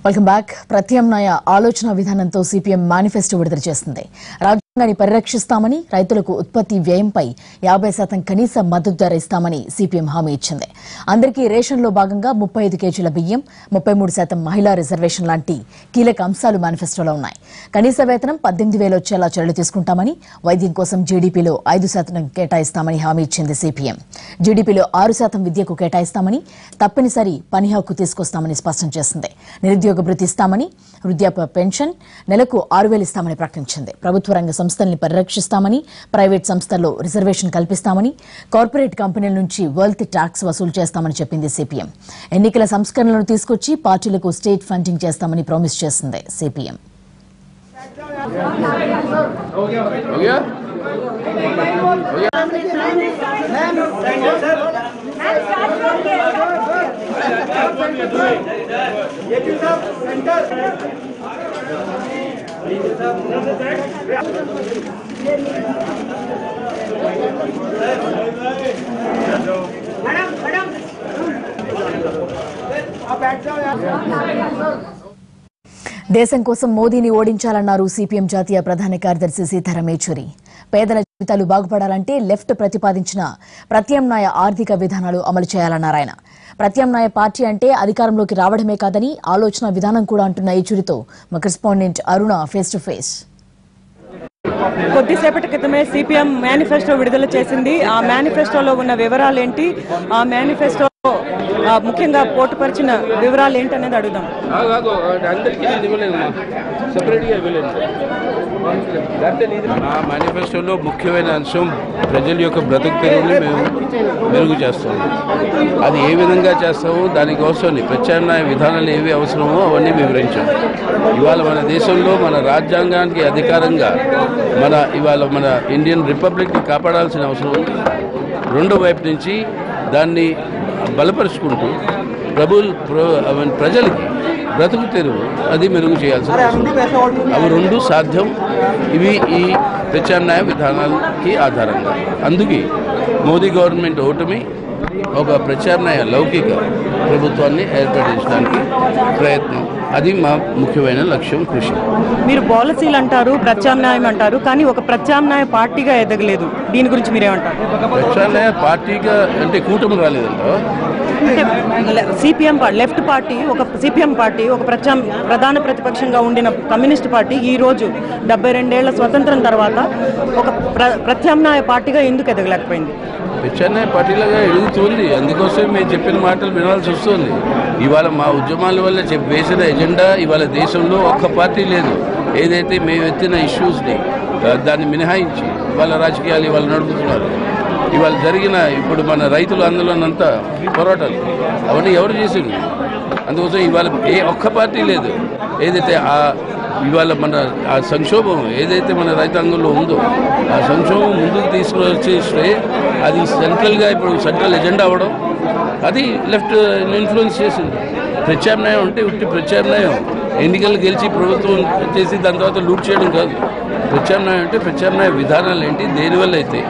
Welcome back. ప్రత్యామ్నాయ ఆలోచన విధానంతో సిపిఎం మేనిఫెస్టో విడుదల చేసింది. రాజ్యాంగాన్ని పరిరక్షిస్తామని, రైతులకు ఉత్పత్తి వ్యయంపై 50% కనీస మద్దతు ధర ఇస్తామని సిపిఎం హామీ ఇచ్చింది. అందరికీ రేషన్లో భాగంగా 35 కేజీల బియ్యం, 33% మహిళా రిజర్వేషన్ లాంటి కీలక అంశాలు మేనిఫెస్టోలో ఉన్నాయి. కనీస వేతనం 18,000 వచ్చేలా చర్యలు తీసుకుంటామని, వైద్యం కోసం జీడీపీలో 5% కేటాయిస్తామని హామీ ఇచ్చింది సిపిఎం. జీడీపీలో 6% విద్యకు కేటాయిస్తామని, తప్పనిసరి పని హక్కు తీసుకొస్తామని స్పష్టం చేసింది. నిరుద్యోగ భృతి ఇస్తామని, వృద్ధాప్య పెన్షన్ నెలకు 6,000 ఇస్తామని ప్రకటించింది. ప్రభుత్వ రంగ సంస్థల్ని పరిరక్షిస్తామని, ప్రైవేట్ సంస్థల్లో రిజర్వేషన్ కల్పిస్తామని, కార్పొరేట్ కంపెనీల నుంచి వెల్త్ ట్యాక్స్ వసూలు చేస్తామని చెప్పింది సిపిఎం. ఎన్నికల సంస్కరణలను తీసుకొచ్చి పార్టీలకు స్టేట్ ఫండింగ్ చేస్తామని ప్రామిస్ చేసింది సిపిఎం. దేశం కోసం మోదీని ఓడించాలన్నారు సిపిఎం జాతీయ ప్రధాన కార్యదర్శి సీతారాం యేచూరి. పేదల జీవితాలు బాగుపడాలంటే లెఫ్ట్ ప్రతిపాదించిన ప్రత్యామ్నాయ ఆర్థిక విధానాలు అమలు చేయాలన్నారు ఆయన. ప్రత్యామ్నాయ పార్టీ అంటే అధికారంలోకి రావడమే కాదని ఆలోచన విధానం కూడా అంటున్న యేచూరితో మా correspondent Aruna face to face. కొద్దిసేపటి క్రితమే సిపిఎం మేనిఫెస్టో విడుదల చేసింది. ఆ మేనిఫెస్టోలో ఉన్న వివరాలు ఏంటి, ఆ మేనిఫెస్టో ముఖ్యంగా పోటుపరిచిన వివరాలు ఏంటి అనేది అడుగుదాం. మేనిఫెస్టోలో ముఖ్యమైన అంశం ప్రజల యొక్క బ్రతుకు తెరువుని మేము మెరుగు చేస్తాము. అది ఏ విధంగా చేస్తామో దానికోసం ప్రత్యామ్నాయ విధానాలు ఏవి అవసరమో అవన్నీ వివరించాం. ఇవాళ మన దేశంలో మన రాజ్యాంగానికి అధికారంగా ఇవాళ మన ఇండియన్ రిపబ్లిక్ని కాపాడాల్సిన అవసరం ఉంది. రెండో వైపు నుంచి దాన్ని బలపరుచుకుంటూ ప్రజలకి బ్రతుకు తెరువు అది మెరుగు చేయాల్సిన అవసరం. అవి రెండు సాధ్యం. ఇవి ఈ ప్రత్యామ్నాయ విధానాలకి ఆధారంగా. అందుకే మోదీ గవర్నమెంట్ ఓటమి ఒక ప్రత్యామ్నాయ లౌకిక ప్రభుత్వాన్ని ఏర్పడించడానికి ప్రయత్నం. అది మా ముఖ్యమైన లక్ష్యం, కృషి. మీరు పాలసీలు అంటారు, ప్రత్యామ్నాయం అంటారు, కానీ ఒక ప్రత్యామ్నాయ పార్టీగా ఎదగలేదు. దీని గురించి మీరేమంటారు? ప్రత్యామ్నాయ పార్టీగా అంటే కూటమి రాలేదంట. సిపిఎం లెఫ్ట్ పార్టీ, ఒక సిపిఎం పార్టీ ఒక ప్రధాన ప్రతిపక్షంగా ఉండిన కమ్యూనిస్ట్ పార్టీ ఈ రోజు 72 ఏళ్ల స్వతంత్రం తర్వాత ఒక ప్రత్యామ్నాయ పార్టీగా ఎందుకు ఎదగలేకపోయింది? ప్రత్యామ్నాయ పార్టీలాగా ఎదుగుతుంది. అందుకోసం మేము చెప్పిన మాటలు వినాల్సి వస్తుంది. ఇవాళ మా ఉద్యమాల వల్ల వేసిన ఎజెండా ఇవాళ దేశంలో ఒక్క పార్టీ లేదు. ఏదైతే మేము ఎత్తిన ఇష్యూస్ని దాన్ని మినహాయించి వాళ్ళ రాజకీయాలు ఇవాళ నడుపుతున్నారు. ఇవాళ జరిగిన ఇప్పుడు మన రైతుల ఆందోళనంతా పోరాటాలు అవన్నీ ఎవరు చేసింది? అందుకోసం ఇవాళ ఒక్క పార్టీ లేదు. ఏదైతే ఇవాళ మన ఆ సంక్షోభం ఏదైతే మన రైతాంగంలో ఉందో ఆ సంక్షోభం ముందుకు తీసుకువచ్చేస్తే అది సెంట్రల్గా ఇప్పుడు సెంట్రల్ ఎజెండా అవ్వడం అది లెఫ్ట్ ఇన్ఫ్లుయెన్స్ చేసింది. ప్రత్యామ్నాయం అంటే ఉట్టి ప్రత్యామ్నాయం ఎన్నికలు గెలిచి ప్రభుత్వం చేసి దాని తర్వాత లూట్ చేయడం కాదు. ప్రత్యామ్నాయం అంటే ప్రత్యామ్నాయ విధానాలు ఏంటి, దేనివల్ల అయితే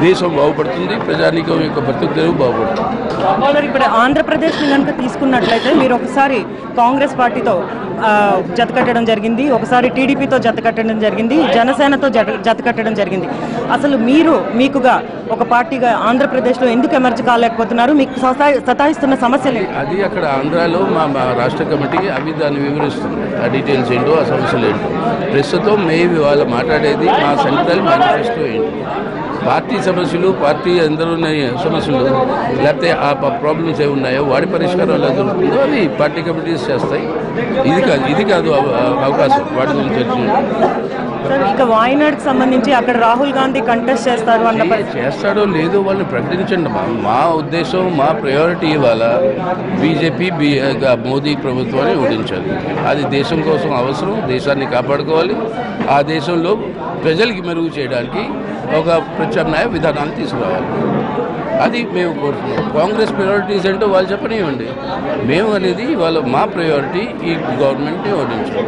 దేశం బాగుపడుతుంది, ప్రజానీకం యొక్క బ్రతుకు తెరువు బాగుపడుతుంది. ఇప్పుడు ఆంధ్రప్రదేశ్ని కనుక తీసుకున్నట్లయితే మీరు ఒకసారి కాంగ్రెస్ పార్టీతో జతకట్టడం జరిగింది, ఒకసారి టీడీపీతో జతకట్టడం జరిగింది, జనసేనతో జతకట్టడం జరిగింది. అసలు మీకుగా ఒక పార్టీగా ఆంధ్రప్రదేశ్లో ఎందుకు ఎమర్జ్ కాలేకపోతున్నారు? మీకు సతాయిస్తున్న సమస్యలు అది అక్కడ ఆంధ్రాలో మా రాష్ట్ర కమిటీ అవి దాన్ని వివరిస్తుంది. ఆ డీటెయిల్స్ ఏంటో, ఆ సమస్యలు ఏంటో. ప్రస్తుతం మేము ఇవాళ మాట్లాడేది మా సెంట్రల్ మేనిఫెస్టో ఏంటి, పార్టీ సమస్యలు, పార్టీ అందరూ ఉన్న సమస్యలు, లేకపోతే ఆ ప్రాబ్లమ్స్ ఏమి ఉన్నాయో వాటి పరిష్కారం ఎలా దొరుకుతుందో అవి పార్టీ కమిటీస్ చేస్తాయి. ఇది కాదు అవకాశం వాటి గురించి ఇక వాయనాడ్కి సంబంధించి అక్కడ రాహుల్ గాంధీ కంటెస్ట్ చేస్తారు చేస్తాడో లేదో వాళ్ళని ప్రకటించండి. మా ఉద్దేశం, మా ప్రయారిటీ ఇవాళ బీజేపీ మోదీ ప్రభుత్వాన్ని ఓడించాలి. అది దేశం కోసం అవసరం, దేశాన్ని కాపాడుకోవాలి. ఆ దేశంలో ప్రజలకి మెరుగు చేయడానికి ఒక ప్రత్యామ్నాయ విధానాన్ని తీసుకురావాలి. అది మేము కోరుతున్నాం. కాంగ్రెస్ ప్రయారిటీస్ ఏంటో వాళ్ళు చెప్పనివ్వండి. మేము అనేది వాళ్ళ మా ప్రయారిటీ ఈ గవర్నమెంట్ని ఓడించడం.